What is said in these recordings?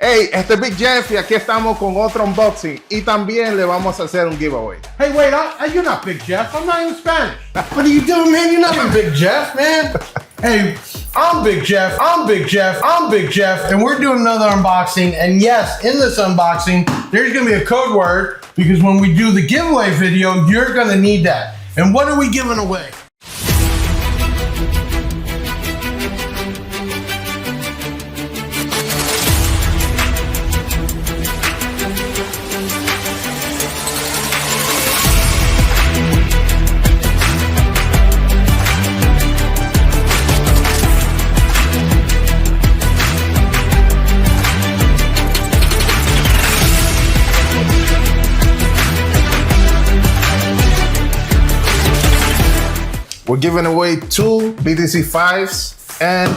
Hey, este es Big Jeff y aquí estamos con otro unboxing y también le vamos a hacer un giveaway. Hey, wait, you're not Big Jeff. I'm not even Spanish. What are you doing, man? You're not Big Jeff, man. Hey, I'm Big Jeff. I'm Big Jeff. I'm Big Jeff. And we're doing another unboxing. And yes, in this unboxing, there's going to be a code word because when we do the giveaway video, you're going to need that. And what are we giving away? We're giving away 2 BDC-5s and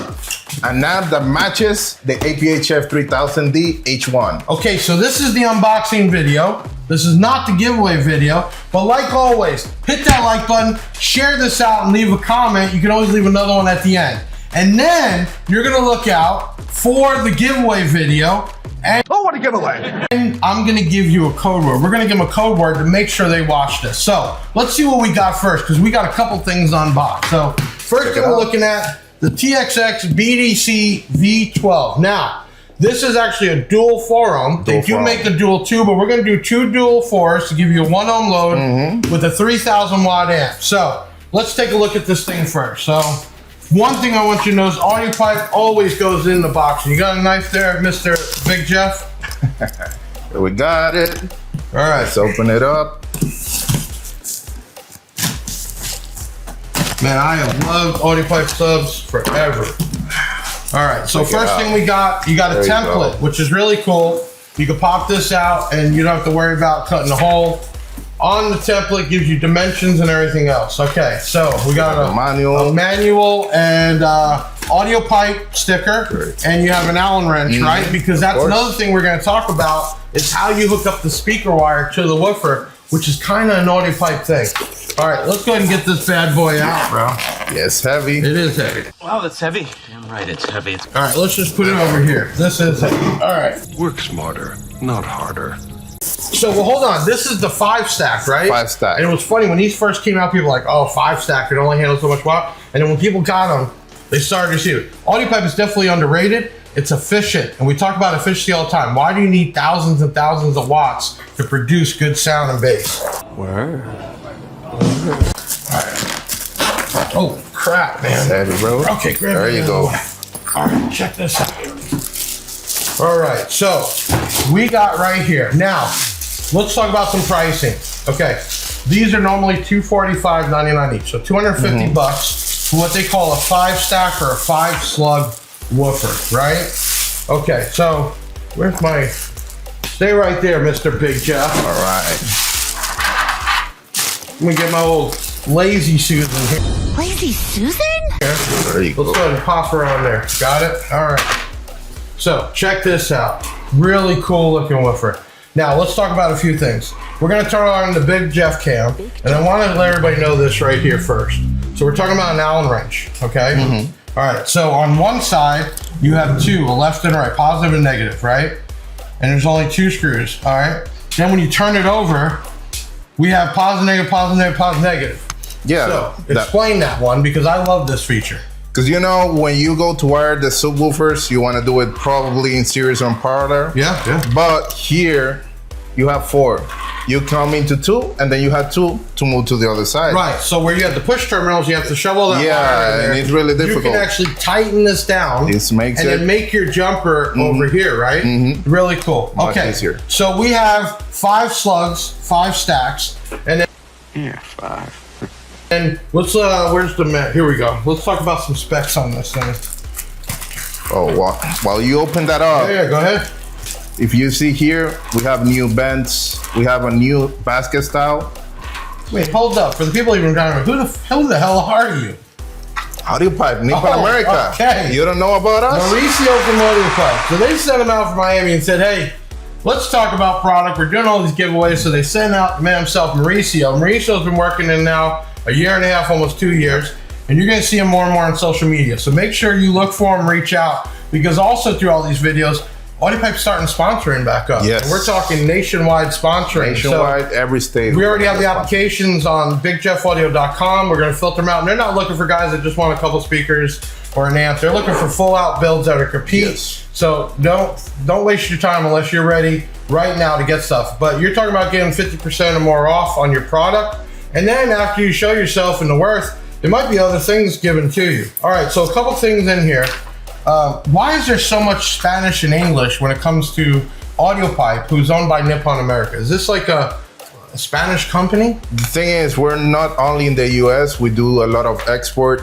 an amp that matches the APHF-3000D-H1. Okay, so this is the unboxing video. This is not the giveaway video, but like always, hit that like button, share this out and leave a comment. You can always leave another one at the end. And then you're gonna look out for the giveaway video. And oh, what a giveaway! And I'm gonna give you a code word. We're gonna give them a code word to make sure they watch this. So let's see what we got first, because we got a couple things unboxed. So first thing we're looking at, the TXX-BDC-V-12. Now, this is actually a dual 4-ohm. They do make the dual 2, but we're gonna do 2 dual 4s to give you a 1 ohm load with a 3,000 watt amp. So let's take a look at this thing first. So one thing I want you to know is Audiopipe always goes in the box. You got a knife there, Mr. Big Jeff? We got it. All right. Let's open it up. Man, I have loved Audiopipe subs forever. All right, so first thing we got, you got a template, which is really cool. You can pop this out and you don't have to worry about cutting a hole. On the template gives you dimensions and everything else. Okay, so we got a manual and Audiopipe sticker, and you have an Allen wrench, right? Because that's another thing we're gonna talk about is how you hook up the speaker wire to the woofer, which is kind of an Audiopipe thing. All right, let's go ahead and get this bad boy out, bro. Yeah, it's heavy. It is heavy. Wow, that's heavy. Damn right, it's heavy. All right, let's just put it over here. This is heavy. All right. Work smarter, not harder. So, well, hold on. This is the 5-stack, right? 5-stack. And it was funny when these first came out. People were like, "Oh, 5-stack, it only handles so much watt." And then when people got them, they started to see it. Audiopipe is definitely underrated. It's efficient, and we talk about efficiency all the time. Why do you need thousands and thousands of watts to produce good sound and bass? Word. Oh crap, man! Heavy, bro. Okay, grab there you go. All right, check this out. All right, so we got right here. Now, let's talk about some pricing. Okay, these are normally $245.99 each, so 250 bucks for what they call a 5-stack or a 5-slug woofer, right? Okay, so where's my? Stay right there, Mr. Big Jeff. All right. Let me get my old Lazy Susan here. Lazy Susan? There you go. Let's go ahead and pop around there. Got it? All right. So check this out. Really cool looking woofer. Now let's talk about a few things. We're gonna turn on the Big Jeff cam, and I wanna let everybody know this right here first. So we're talking about an Allen wrench, okay? All right, so on one side, you have 2, a left and right, positive and negative, right? And there's only 2 screws, all right? Then when you turn it over, we have positive, negative, positive, negative, positive, negative. Yeah. So explain that one, because I love this feature. Because you know, when you go to wire the subwoofers, you want to do it probably in series or in parallel. Yeah. But here, you have 4. You come into 2, and then you have 2 to move to the other side. Right, so where you have the push terminals, you have to shove all that wire in there. And it's really difficult. You can actually tighten this down This makes and it then make your jumper over here, right? Really cool. Much Okay, easier. so we have 5 slugs, 5 stacks, and then Yeah, 5. and let's where's the mat? Here we go. Let's talk about some specs on this thing. Oh, while you open that up, Yeah, go ahead. if you see here, we have new bends. We have a new basket style. Wait, hold up. For the people even trying to, who the hell are you? Audiopipe, Nippon America. Okay. You don't know about us? Mauricio from Audiopipe. So they sent him out from Miami and said, "Hey, let's talk about product. We're doing all these giveaways." So they sent out the man himself, Mauricio. Mauricio's been working in now a year and a half, almost 2 years. And you're gonna see him more and more on social media. So make sure you look for him, reach out, because also through all these videos, Audiopipe's starting sponsoring back up. Yes. And we're talking nationwide sponsoring. Nationwide, so every state. we already have the applications on bigjeffaudio.com. We're going to filter them out. And they're not looking for guys that just want a couple speakers or an amp. They're looking for full out builds that are compete. Yes. So don't waste your time unless you're ready right now to get stuff. But you're talking about getting 50% or more off on your product. And then after you show yourself and the worth, there might be other things given to you. All right, so a couple things in here. Why is there so much Spanish and English when it comes to Audiopipe, who's owned by Nippon America? Is this like a Spanish company? The thing is, we're not only in the US, we do a lot of export.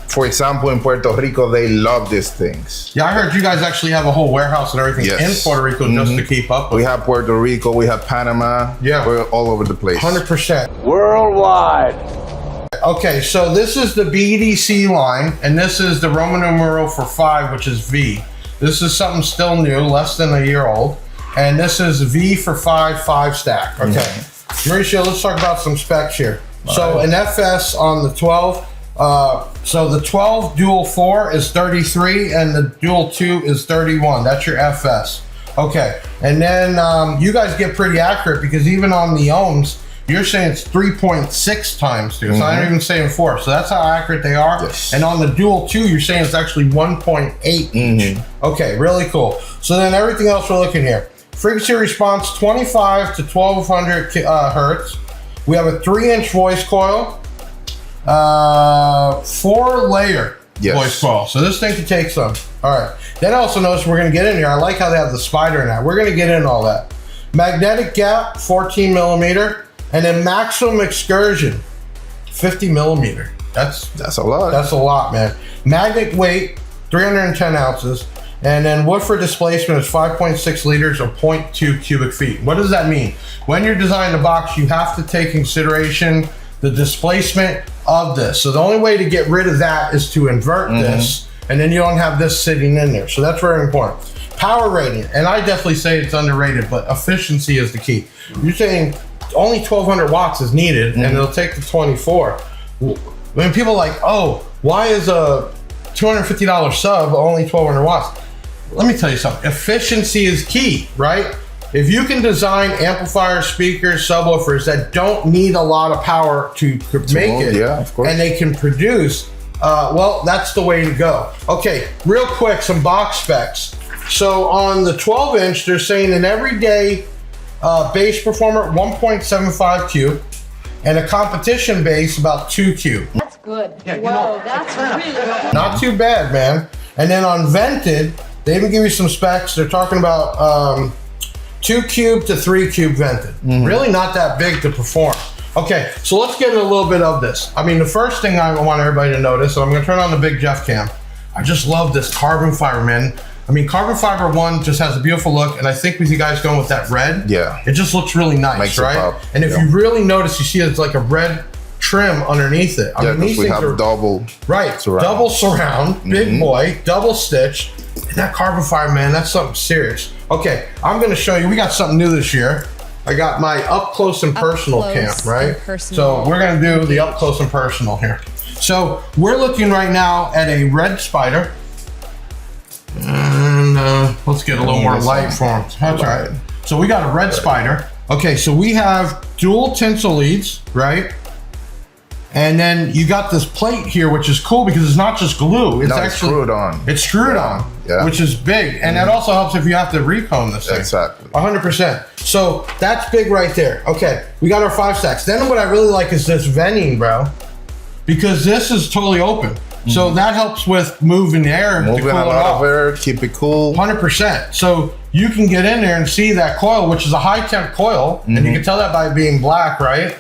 For example, in Puerto Rico, they love these things. Yeah, I heard you guys actually have a whole warehouse and everything in Puerto Rico just to keep up with. We have Puerto Rico, we have Panama. Yeah. We're all over the place. 100%. Worldwide. Okay, so this is the BDC line, and this is the Roman numeral for 5, which is V. This is something still new, less than a year old. And this is V for 5 stack. Okay. Mauricio, let's talk about some specs here. So an FS on the 12. So the 12 dual 4 is 33 and the dual 2 is 31. That's your FS. Okay. And then you guys get pretty accurate because even on the ohms, you're saying it's 3.6 times 2. So I'm not even saying 4. So that's how accurate they are. Yes. And on the dual 2, you're saying it's actually 1.8 each. Okay, really cool. So then everything else we're looking here. Frequency response 25 to 1200 hertz. We have a 3-inch voice coil. 4-layer voice coil. So this thing can take some. All right. Then I also notice we're going to get in here. I like how they have the spider in that. We're going to get in all that. Magnetic gap, 14 millimeter. And then maximum excursion, 50 millimeter. That's a lot. That's a lot, man. Magnet weight, 310 ounces. And then woofer displacement is 5.6 liters or 0.2 cubic feet. What does that mean? When you're designing a box, you have to take consideration the displacement of this. So the only way to get rid of that is to invert this, and then you don't have this sitting in there. So that's very important. Power rating, and I definitely say it's underrated, but efficiency is the key. You're saying only 1200 watts is needed, and it'll take the 24. When people are like, oh, why is a $250 sub only 1200 watts? Let me tell you something. Efficiency is key, right? If you can design amplifiers, speakers, subwoofers that don't need a lot of power to make it, of course. and they can produce, well, that's the way to go. Okay, real quick, some box specs. So on the 12-inch, they're saying an everyday bass performer, 1.75 cube, and a competition bass, about 2 cube. That's good. Yeah, whoa, that's really good. Not too bad, man. And then on vented, they even give you some specs. They're talking about 2 cube to 3 cube vented. Really not that big to perform. Okay, so let's get a little bit of this. I mean, the first thing I want everybody to notice, so I'm gonna turn on the Big Jeff cam. I just love this carbon fiber, man. I mean, carbon fiber 1 just has a beautiful look, and I think with you guys going with that red, it just looks really nice, Makes it right? pop. And if you really notice, you see it's like a red trim underneath it. I mean, these we things have are double surround. double surround, big boy, double stitch. And that carbon fiber, man, that's something serious. Okay, I'm gonna show you, we got something new this year. I got my up close and personal cam, right? So we're gonna do the up close and personal here. So we're looking right now at a red spider. And let's get a little more light for him. That's all right. So we got a red spider. Okay, so we have dual tinsel leads, right? And then you got this plate here, which is cool because it's not just glue. It's actually screwed on. It's screwed on, which is big. And that also helps if you have to recone this thing. Exactly. 100%. So that's big right there. Okay, we got our 5 stacks. Then what I really like is this venting, bro, because this is totally open. So that helps with moving the air. Moving a lot of air, keep it cool. 100%. So you can get in there and see that coil, which is a high temp coil. And you can tell that by being black, right?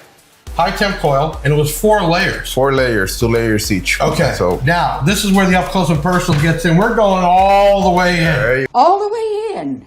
High temp coil, and it was 4 layers. 4 layers, 2 layers each. Okay, so now this is where the up close and personal gets in. We're going all the way in. All the way in.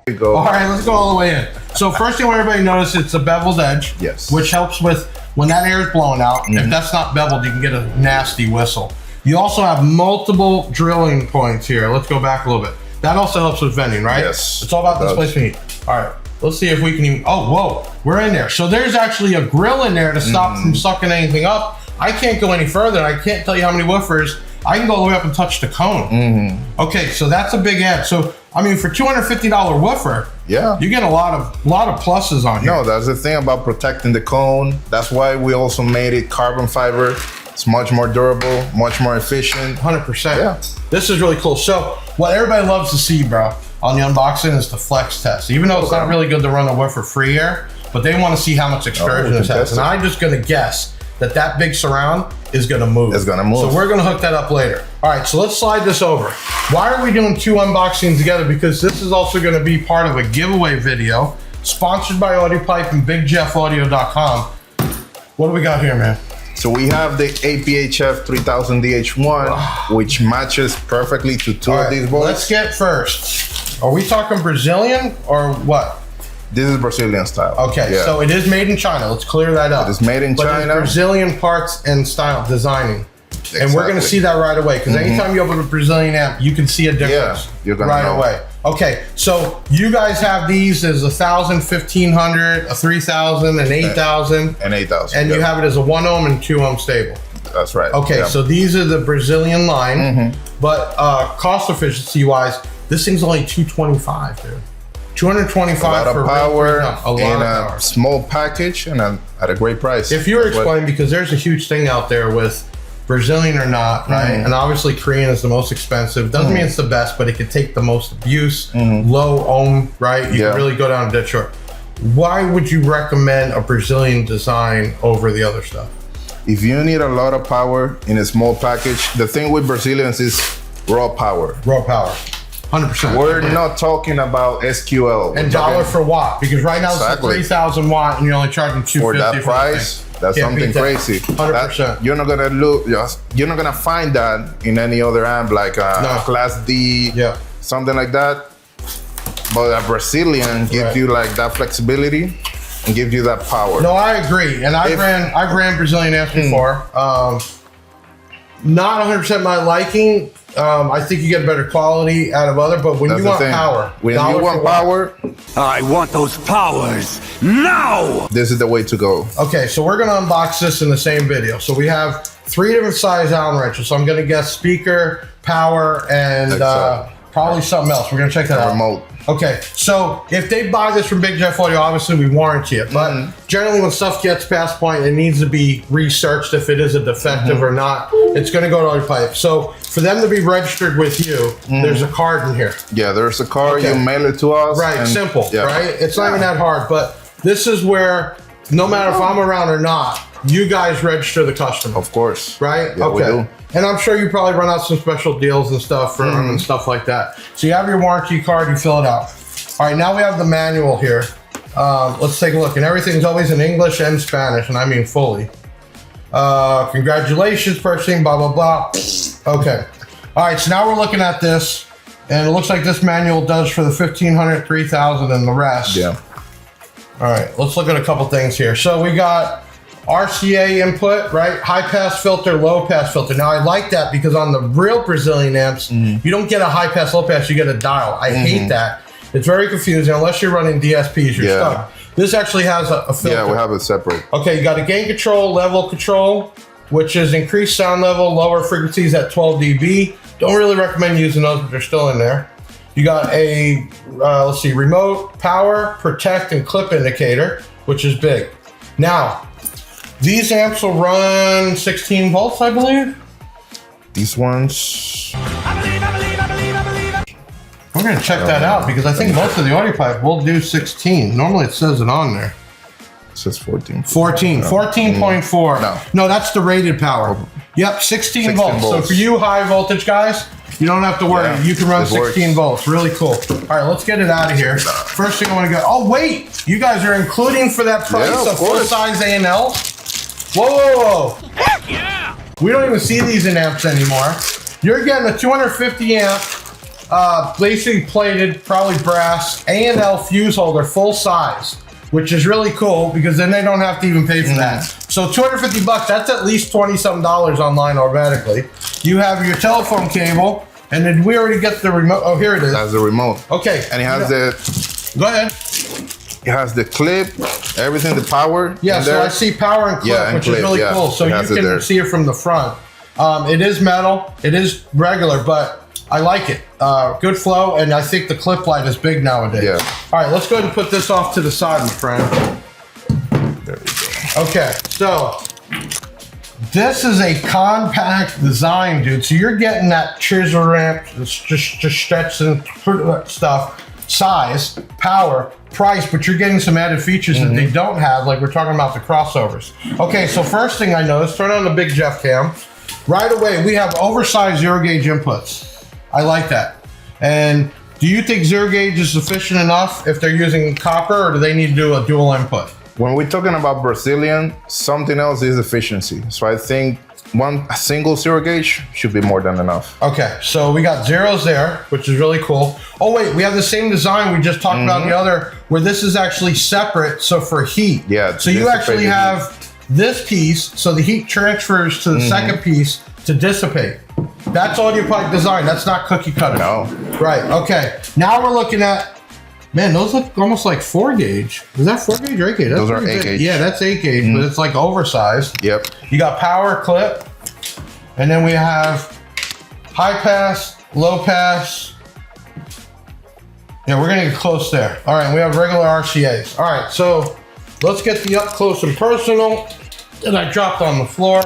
There you go. All right, let's go all the way in. So first thing I want everybody to notice, it's a beveled edge. Yes. Which helps with when that air is blowing out. If that's not beveled, you can get a nasty whistle. You also have multiple drilling points here. Let's go back a little bit. That also helps with venting, right? Yes. It's all about displacement heat. All right. Let's see if we can even, oh, whoa, we're in there. So there's actually a grill in there to stop from sucking anything up. I can't go any further. I can't tell you how many woofers. I can go all the way up and touch the cone. Okay, so that's a big amp. So I mean, for $250 woofer, Yeah. you get a lot of pluses on here. No, that's the thing about protecting the cone. That's why we also made it carbon fiber. It's much more durable, much more efficient. 100%. Yeah. This is really cool. So what everybody loves to see, bro, on the unboxing is the flex test. Even though it's not really good to run a woofer free air, but they want to see how much excursion this has. And I'm just going to guess that big surround is going to move. It's going to move. So we're going to hook that up later. All right, so let's slide this over. Why are we doing 2 unboxings together? Because this is also going to be part of a giveaway video sponsored by Audiopipe and BigJeffAudio.com. What do we got here, man? So we have the APHF-3000D-H1, which matches perfectly to 2 of these boys. Let's get first. Are we talking Brazilian or what? This is Brazilian style. Okay, Yeah. so it is made in China. Let's clear that up. It is made in China. It's Brazilian parts and style designing. And we're going to see that right away because anytime you open a Brazilian amp, you can see a difference you're gonna right know. away. Okay, so you guys have these as 1,000, 1,500, a 3,000, an 8,000. And 8,000. And you have it as a 1 ohm and 2 ohm stable. That's right. Okay, Yeah. so these are the Brazilian line, but cost efficiency wise, this thing's only $225, dude. $225 a lot for of power a lot in of a power. small package and at a great price. If you were That's what- explaining, because there's a huge thing out there with Brazilian or not, right? And obviously Korean is the most expensive. Doesn't mean it's the best, but it could take the most abuse. Low ohm, right? You Yeah. can really go down a dead short. Why would you recommend a Brazilian design over the other stuff? If you need a lot of power in a small package, the thing with Brazilians is raw power. Raw power, 100%. We're not talking about SQL. And We're dollar talking- for watt, because right now Exactly. it's a 3,000 watt, and you're only charging $250 for that price. That's Can't something beat that. crazy. 100%. That- you're not gonna look. You're not gonna find that in any other amp like a No. Class D, something like that. But a Brazilian gives you like that flexibility and gives you that power. No, I agree, and I've ran Brazilian amps before. Not 100% my liking. I think you get better quality out of other, but when That's you the want thing. power, When dollar you for want watt. power, I want those powers now! this is the way to go. Okay, so we're gonna unbox this in the same video. So we have 3 different size Allen wrenches. So I'm gonna guess speaker, power, and Exactly. probably something else. We're gonna check that out. Remote. Okay, so if they buy this from Big Jeff Audio, obviously we warranty it. But generally, when stuff gets past point, it needs to be researched if it is a defective or not. It's going to go to Audiopipe. So for them to be registered with you, there's a card in here. Yeah, there's a card. Okay. You mail it to us. Right, and- simple, yeah. right? It's not even that hard. But this is where, no matter if I'm around or not, you guys register the customer. Of course. Right? Yeah, we do. And I'm sure you probably run out some special deals and stuff for them and stuff like that. So you have your warranty card, you fill it out. All right, now we have the manual here. Let's take a look. And everything's always in English and Spanish, and I mean fully. Congratulations, purchasing, blah, blah, blah. Okay. All right, so now we're looking at this, and it looks like this manual does for the 1,500, 3,000, and the rest. Yeah. All right, let's look at a couple things here. So we got RCA input, right? High pass filter, low pass filter. Now I like that because on the real Brazilian amps, you don't get a high pass, low pass, you get a dial. I hate that. It's very confusing. Unless you're running DSPs, you're stuck. This actually has a filter. Yeah, we have it separate. Okay, you got a gain control, level control, which is increased sound level, lower frequencies at 12 dB. Don't really recommend using those, but they're still in there. You got a, let's see, remote, power, protect, and clip indicator, which is big. Now, these amps will run 16 volts, I believe. These ones. We're going to check that out because I think most of the Audiopipe will do 16. Normally it says it on there. It says 14. 14. 14.4. No, that's the rated power. Yep, 16 volts. So for you high voltage guys, you don't have to worry. Yeah, you can run it 16 volts. Really cool. All right, let's get it out of here. First thing I want to go. Oh, wait. You guys are including for that price Yeah, a of course. full-size A&L? Whoa, whoa, whoa. Yeah. We don't even see these in amps anymore. You're getting a 250 amp, basically plated, probably brass, A&L fuse holder, full size, which is really cool because then they don't have to even pay for that. So $250, that's at least $20-some online automatically. You have your telephone cable, and then we already get the remote. Oh, here it is. That's the remote. Okay. And it has the. Go ahead. It has the clip, everything, the power. Yeah, in so there. I see power and clip, Yeah, and which clip, is really yeah. cool. So It you has it can there. see it from the front. It is metal, it is regular, but I like it. Good flow, and I think the clip light is big nowadays. Yeah. All right, let's go ahead and put this off to the side, my friend. There we go. Okay, so this is a compact design, dude. So you're getting that chisel ramp, just stretch and stuff, size, power, price, but you're getting some added features that they don't have, like we're talking about the crossovers. Okay, so first thing I noticed, turn on the big Jeff cam. Right away, we have oversized zero gauge inputs. I like that. And do you think zero gauge is sufficient enough if they're using copper, or do they need to do a dual input? When we're talking about Brazilian, something else is efficiency. So I think a single zero gauge should be more than enough. Okay, so we got zeros there, which is really cool. Oh wait, we have the same design we just talked about in the other, where this is actually separate, so for heat. Yeah. So you actually have this piece, so the heat transfers to the second piece to dissipate. That's Audiopipe design, that's not cookie cutter. No. Right, okay. Now we're looking at, man, those look almost like 4 gauge. Is that 4 gauge or 8 gauge? Those are 8 gauge. Yeah, that's 8 gauge, but it's like oversized. Yep. You got power clip, and then we have high pass, low pass. Yeah, we're gonna get close there. All right, we have regular RCAs. All right, so let's get the up close and personal that I dropped on the floor.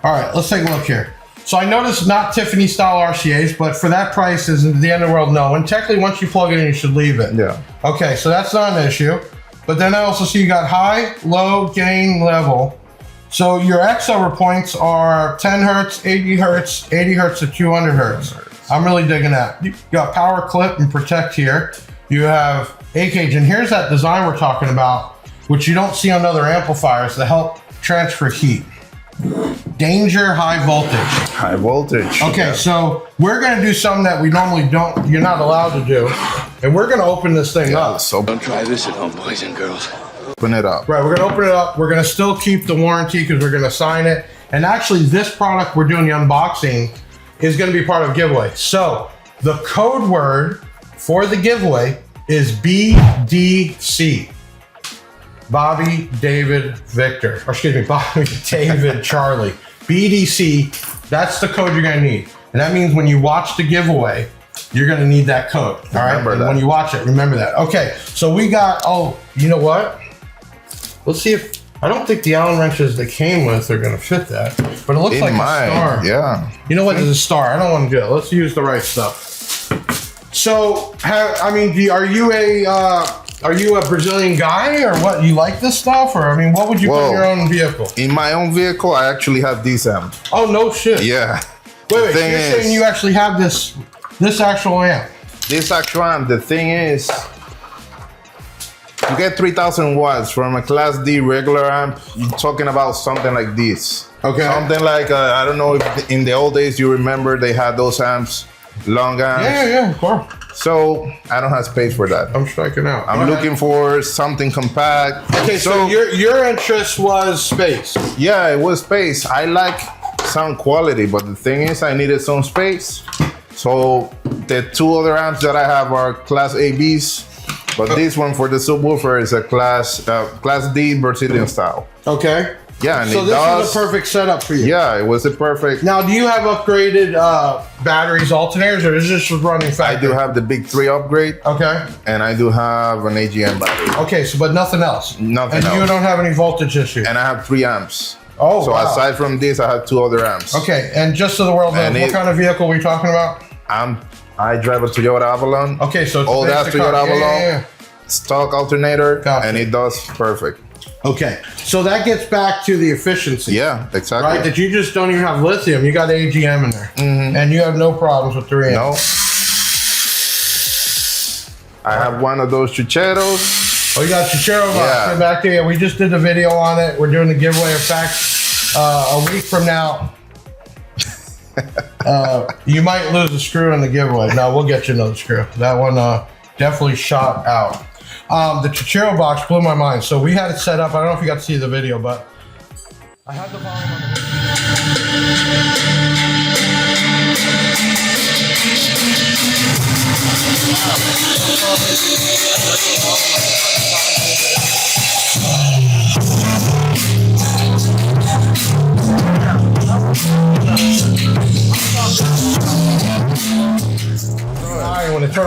All right, let's take a look here. So I noticed not Tiffany style RCAs, but for that price isn't the end of the world, no. And technically once you plug it in, you should leave it. Yeah. Okay, so that's not an issue. But then I also see you got high, low, gain, level. So your X-over points are 10 hertz, 80 hertz, 80 hertz to 200 hertz. I'm really digging that. You got power clip and protect here. You have 8 gauge, and here's that design we're talking about, which you don't see on other amplifiers to help transfer heat. Danger, high voltage. High voltage. Okay, Yeah. so we're gonna do something that we normally don't, you're not allowed to do. And we're gonna open this thing up. So Don't try this at home, boys and girls. open it up. Right, we're gonna open it up. We're gonna still keep the warranty because we're gonna sign it. And actually this product we're doing the unboxing is gonna be part of giveaway. So the code word for the giveaway is BDC. Bobby, David, Victor. Or excuse me, Bobby, David, Charlie. BDC, that's the code you're gonna need. And that means when you watch the giveaway, you're gonna need that code. All right, Remember and that. when you watch it, remember that. Okay, so we got, oh, you know what? Let's see if, I don't think the Allen wrenches they came with are gonna fit that, but it looks like a star. Yeah. You know what, there's a star. I don't wanna do it. Let's use the right stuff. So, are you a Brazilian guy or what? You like this stuff? Or, I mean, what would you put in your own vehicle? In my own vehicle, I actually have this amp. Oh, no shit. Yeah. Wait, so you're thing is- saying you actually have this actual amp? This actual amp, the thing is, you get 3,000 watts from a Class D regular amp, you're talking about something like this. Okay. Something like, I don't know if in the old days you remember they had those amps, long amps. Yeah, of course. So I don't have space for that. I'm striking out. I'm looking for something compact. Okay, so your interest was space. Yeah, it was space. I like sound quality, but the thing is I needed some space. So the 2 other amps that I have are Class ABs, but this one for the subwoofer is a Class D Brazilian style. Okay. Yeah, and So it this does. is a perfect setup for you. Yeah, it was a perfect. Now, do you have upgraded batteries, alternators, or is this just running factory? I do have the big 3 upgrade, Okay. and I do have an AGM battery, Okay, so but nothing else. Nothing and you else. don't have any voltage issue. and I have 3 amps. Oh, So wow. aside from this, I have 2 other amps. Okay, and just so the world knows, And what it- kind of vehicle are we talking about? I drive a Toyota Avalon. Okay, so it's Old a ass basic Toyota car. Avalon. Yeah. Stock alternator, Gotcha. and it does perfect. Okay, so that gets back to the efficiency. Yeah, exactly. Right, that you just don't even have lithium. You got AGM in there. And you have no problems with 3 amps. No. I have one of those chucheros. Oh, you got Chichero Yeah. back there. We just did the video on it. We're doing the giveaway. In fact, a week from now, you might lose a screw in the giveaway. No, we'll get you another screw. That one definitely shot out. The Chichero box blew my mind. So we had it set up. I don't know if you got to see the video, but I had the volume on the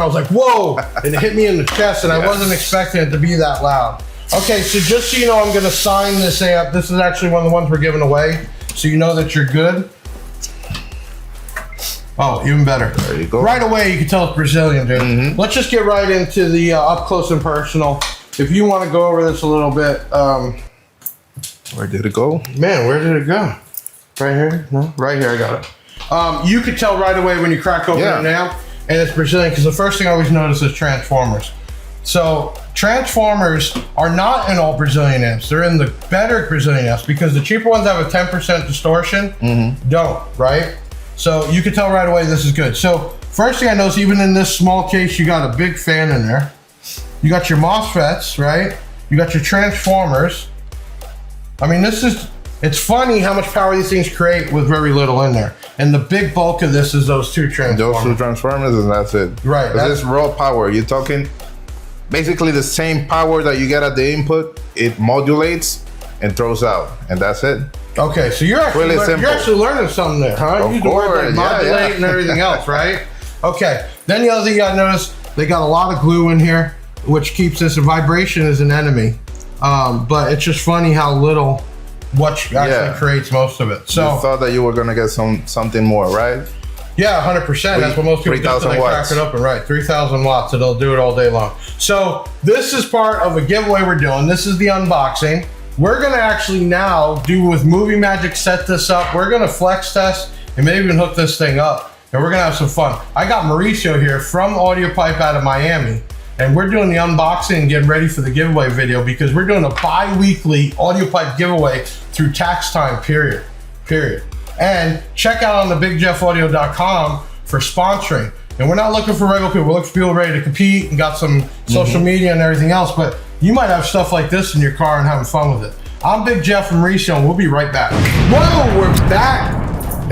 I was like, whoa, and it hit me in the chest, and I wasn't expecting it to be that loud. Okay, so just so you know, I'm gonna sign this amp. This is actually one of the ones we're giving away, so you know that you're good. Oh, even better. There you go. Right away, you can tell it's Brazilian, dude. Let's just get right into the up close and personal. If you want to go over this a little bit. Where did it go? Man, where did it go? Right here? No? Right here, I got it. You could tell right away when you crack open an amp, and it's Brazilian, because the first thing I always notice is transformers. So transformers are not in all Brazilian amps. They're in the better Brazilian amps, because the cheaper ones have a 10% distortion, don't, right? So you can tell right away this is good. So first thing I notice, even in this small case, you got a big fan in there. You got your MOSFETs, right? You got your transformers. I mean, it's funny how much power these things create with very little in there. And the big bulk of this is those two transformers. Those two transformers, and that's it. Right. That's raw power. You're talking basically the same power that you get at the input. It modulates and throws out, and that's it. Okay, so you're actually, you're actually learning something there, huh? You course, like modulate and everything else, right? Okay, then the other thing you gotta notice, they got a lot of glue in here, which keeps this, vibration is an enemy. But it's just funny how little what actually creates most of it. So you thought that you were gonna get something more, right? Yeah, 100%. That's what most people do when they crack it open, right? 3,000 watts, and they'll do it all day long. So this is part of a giveaway we're doing. This is the unboxing. We're gonna actually now do with Movie Magic, set this up. We're gonna flex test and maybe even hook this thing up, and we're gonna have some fun. I got Mauricio here from Audiopipe out of Miami, and we're doing the unboxing and getting ready for the giveaway video, because we're doing a bi-weekly Audiopipe giveaway through tax time, period. And check out on the BigJeffAudio.com for sponsoring. And we're not looking for regular people. We're looking for people ready to compete and got some social media and everything else. But you might have stuff like this in your car and having fun with it. I'm Big Jeff from Mauricio, and we'll be right back. Whoa, we're back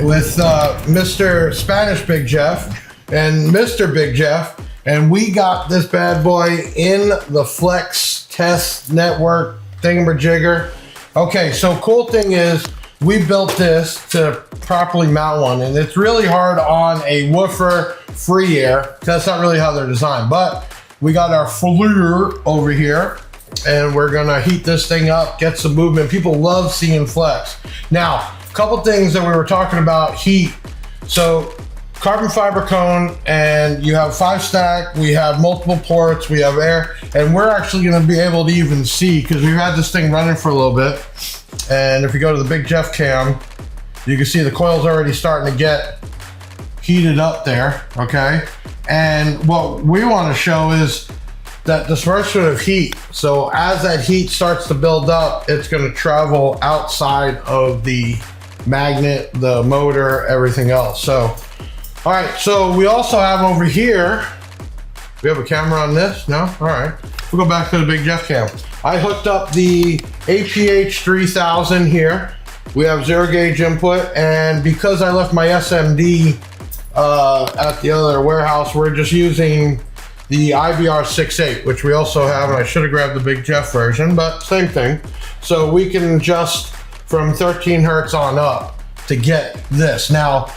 with Mr. Spanish Big Jeff and Mr. Big Jeff. And we got this bad boy in the Flex Test Network thingamajigger. Okay, so cool thing is, we built this to properly mount one, and it's really hard on a woofer free air. That's not really how they're designed, but we got our FLIR over here, and we're gonna heat this thing up, get some movement. People love seeing flex. Now, a couple things that we were talking about, heat. So carbon fiber cone, and you have 5 stack, we have multiple ports, we have air, and we're actually gonna be able to even see, because we've had this thing running for a little bit. And if you go to the Big Jeff cam, you can see the coil's already starting to get heated up there, okay? And what we want to show is that dispersion of heat. So as that heat starts to build up, it's going to travel outside of the magnet, the motor, everything else. So, all right, so we also have over here, we have a camera on this? No? All right. We'll go back to the Big Jeff cam. I hooked up the APH-3000 here. We have 0 gauge input, and because I left my SMD at the other warehouse, we're just using the IBR68, which we also have, and I should have grabbed the Big Jeff version, but same thing. So we can adjust from 13 hertz on up to get this. Now,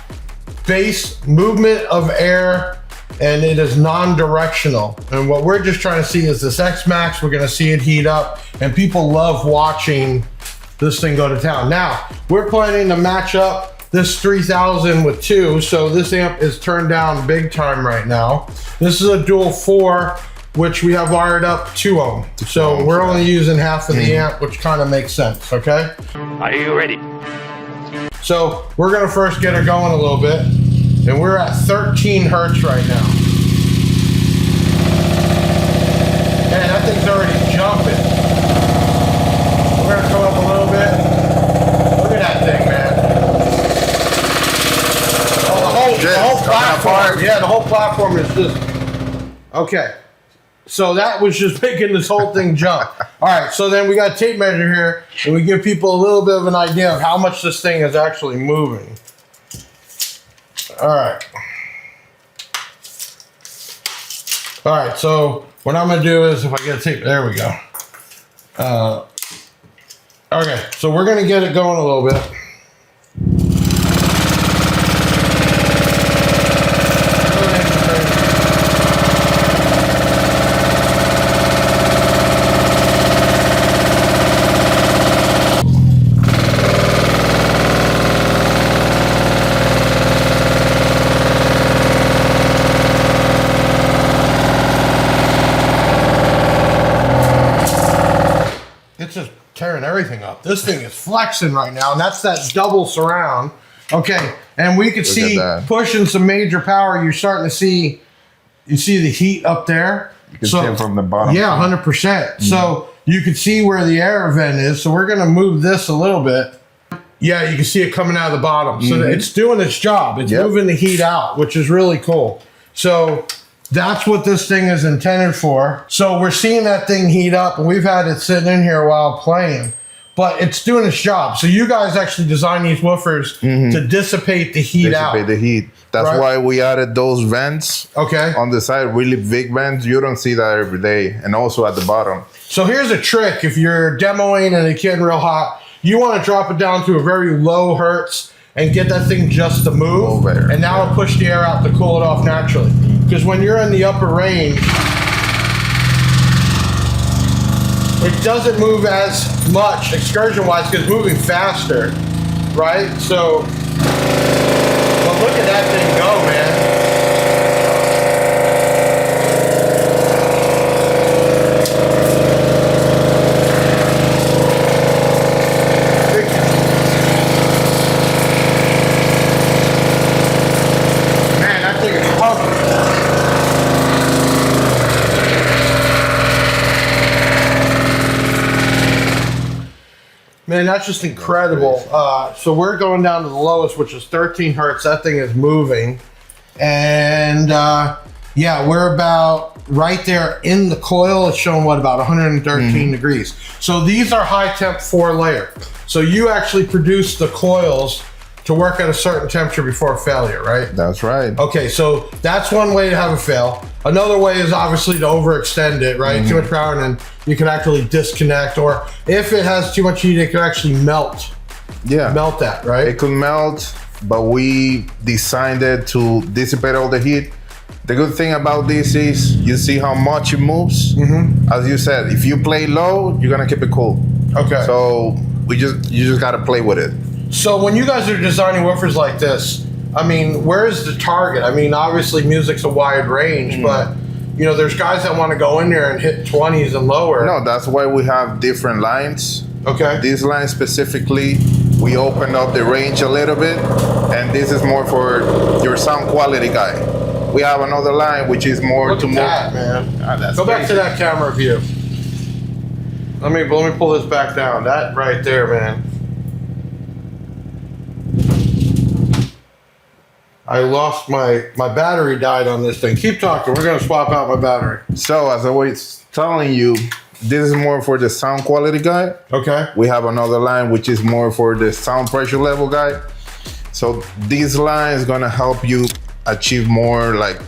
base movement of air, and it is non-directional. And what we're just trying to see is this X-Max. We're gonna see it heat up, and people love watching this thing go to town. Now, we're planning to match up this 3000 with 2, so this amp is turned down big time right now. This is a dual 4, which we have wired up 2 ohm. So we're only using half of the amp, which kind of makes sense, okay? Are you ready? So we're gonna first get her going a little bit. And we're at 13 hertz right now. Man, that thing's already jumping. We're gonna come up a little bit. Look at that thing, man. Oh, the whole platform. Yeah, the whole platform is just, okay. So that was just making this whole thing jump. All right, so then we got a tape measure here, and we give people a little bit of an idea of how much this thing is actually moving. All right, so what I'm gonna do is, if I get a tape, there we go. Okay, so we're gonna get it going a little bit. tearing everything up. This thing is flexing right now, and that's that double surround. Okay, and we could see pushing some major power. You're starting to see, you see the heat up there. You can see it from the bottom. Yeah, 100%. So you can see where the air vent is. So we're gonna move this a little bit. Yeah, you can see it coming out of the bottom. So it's doing its job. It's moving the heat out, which is really cool. So that's what this thing is intended for. So we're seeing that thing heat up, and we've had it sitting in here while playing, but it's doing its job. So you guys actually designed these woofers to dissipate the heat out. Dissipate the heat. That's why we added those vents on the side, really big vents. You don't see that every day. And also at the bottom. So here's a trick. If you're demoing and it's getting real hot, you want to drop it down to a very low hertz and get that thing just to move. And now it'll push the air out to cool it off naturally. Because when you're in the upper range, it doesn't move as much excursion-wise because it's moving faster, right? So, but look at that thing go, man. Man, that's just incredible. So we're going down to the lowest, which is 13 hertz. That thing is moving. And yeah, we're about right there in the coil. It's showing what, about 113 degrees. So these are high temp 4-layer. So you actually produce the coils to work at a certain temperature before failure, right? That's right. Okay, so that's one way to have a fail. Another way is obviously to overextend it, right? Too much power, and then you can actually disconnect, or if it has too much heat, it can actually melt. Yeah. Melt that, right? It could melt, but we designed it to dissipate all the heat. The good thing about this is you see how much it moves. As you said, if you play low, you're gonna keep it cool. Okay. So you just gotta play with it. So when you guys are designing woofers like this, I mean, where's the target? I mean, obviously music's a wide range, but you know, there's guys that want to go in there and hit 20s and lower. No, that's why we have different lines. Okay. This line specifically, we opened up the range a little bit, and this is more for your sound quality guy. We have another line which is more Look to at that, man. That's Go back crazy. to that camera view. Let me pull this back down. That right there, man. I lost my battery died on this thing. Keep talking. We're gonna swap out my battery. So as I was telling you, this is more for the sound quality guy. Okay. We have another line which is more for the sound pressure level guy. So this line is gonna help you achieve more like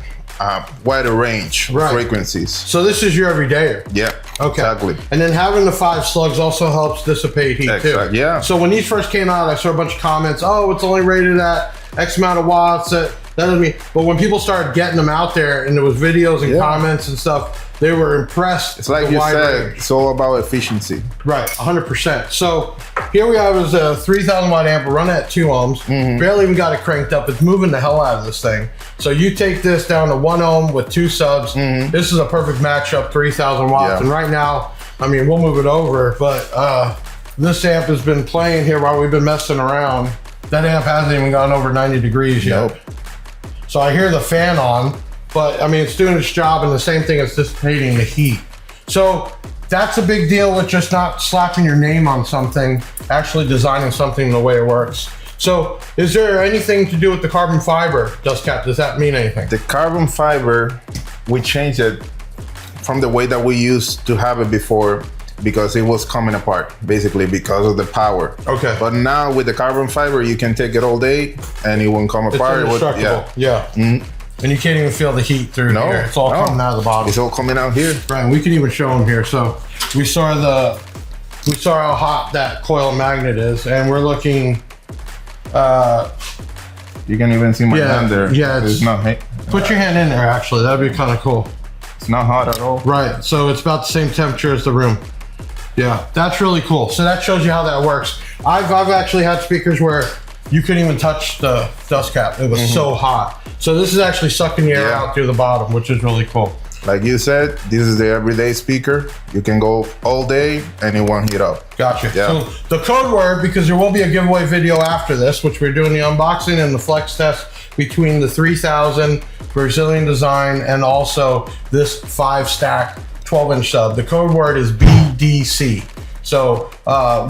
wider range frequencies. So this is your everydayer. Yeah. Okay. Exactly. And then having the 5 slugs also helps dissipate heat too. Yeah. So when these first came out, I saw a bunch of comments. Oh, it's only rated at X amount of watts. That doesn't mean. But when people started getting them out there, and there was videos and comments and stuff, they were impressed. It's like you said, it's all about efficiency. Right, 100%. So here we have is a 3,000 watt amp, run at 2 ohms. Barely even got it cranked up. It's moving the hell out of this thing. So you take this down to 1 ohm with 2 subs. This is a perfect matchup, 3,000 watts. And right now, I mean, we'll move it over, but this amp has been playing here while we've been messing around. That amp hasn't even gone over 90 degrees yet. So I hear the fan on, but I mean, it's doing its job, and the same thing is dissipating the heat. So that's a big deal with just not slapping your name on something, actually designing something the way it works. So is there anything to do with the carbon fiber, Dust Cap? Does that mean anything? The carbon fiber, we changed it from the way that we used to have it before, because it was coming apart, basically because of the power. Okay. But now with the carbon fiber, you can take it all day and it won't come apart. It's indestructible. And you can't even feel the heat through here. It's all coming out of the bottom. It's all coming out here. Right, we can even show them here. So we saw how hot that coil magnet is, and we're looking. You can even see my hand there. Yeah, it's not. Put your hand in there. Actually, that'd be kind of cool. It's not hot at all. Right. So it's about the same temperature as the room. Yeah, that's really cool. So that shows you how that works. I've actually had speakers where you couldn't even touch the dust cap. It was so hot. So this is actually sucking the air out through the bottom, which is really cool. Like you said, this is the everyday speaker. You can go all day and it won't heat up. Gotcha. Yeah. So the code word, because there will be a giveaway video after this, which we're doing the unboxing and the flex test between the 3000 Brazilian design and also this 5-stack 12-inch sub. The code word is BDC. So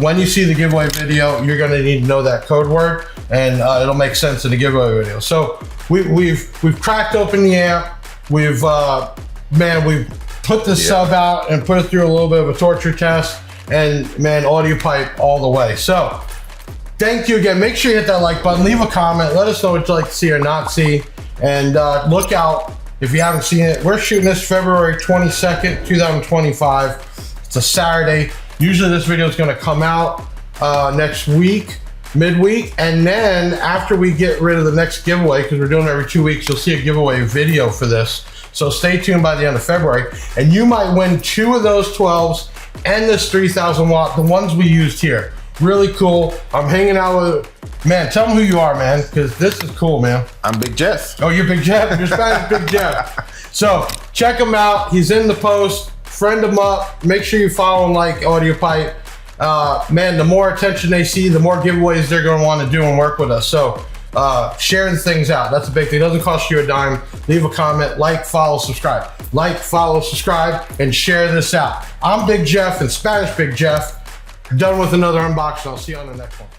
when you see the giveaway video, you're going to need to know that code word, and it'll make sense in the giveaway video. So we've cracked open the amp. We've put the sub out and put it through a little bit of a torture test, and man, Audiopipe all the way. So thank you again. Make sure you hit that like button, leave a comment, let us know what you'd like to see or not see, and look out if you haven't seen it. We're shooting this February 22nd, 2025. It's a Saturday. Usually this video is going to come out next week, midweek, and then after we get rid of the next giveaway, because we're doing it every 2 weeks, you'll see a giveaway video for this. So stay tuned by the end of February, and you might win 2 of those 12s and this 3000 watt, the ones we used here. Really cool. I'm hanging out with, man, tell them who you are, man, because this is cool, man. I'm Big Jeff. Oh, you're Big Jeff? You're Spanish Big Jeff. So check him out. He's in the post. Friend him up. Make sure you follow and like Audiopipe. Man, the more attention they see, the more giveaways they're going to want to do and work with us. So sharing things out, that's a big thing. It doesn't cost you a dime. Leave a comment, like, follow, subscribe. Like, follow, subscribe, and share this out. I'm Big Jeff and Spanish Big Jeff. Done with another unboxing. I'll see you on the next one.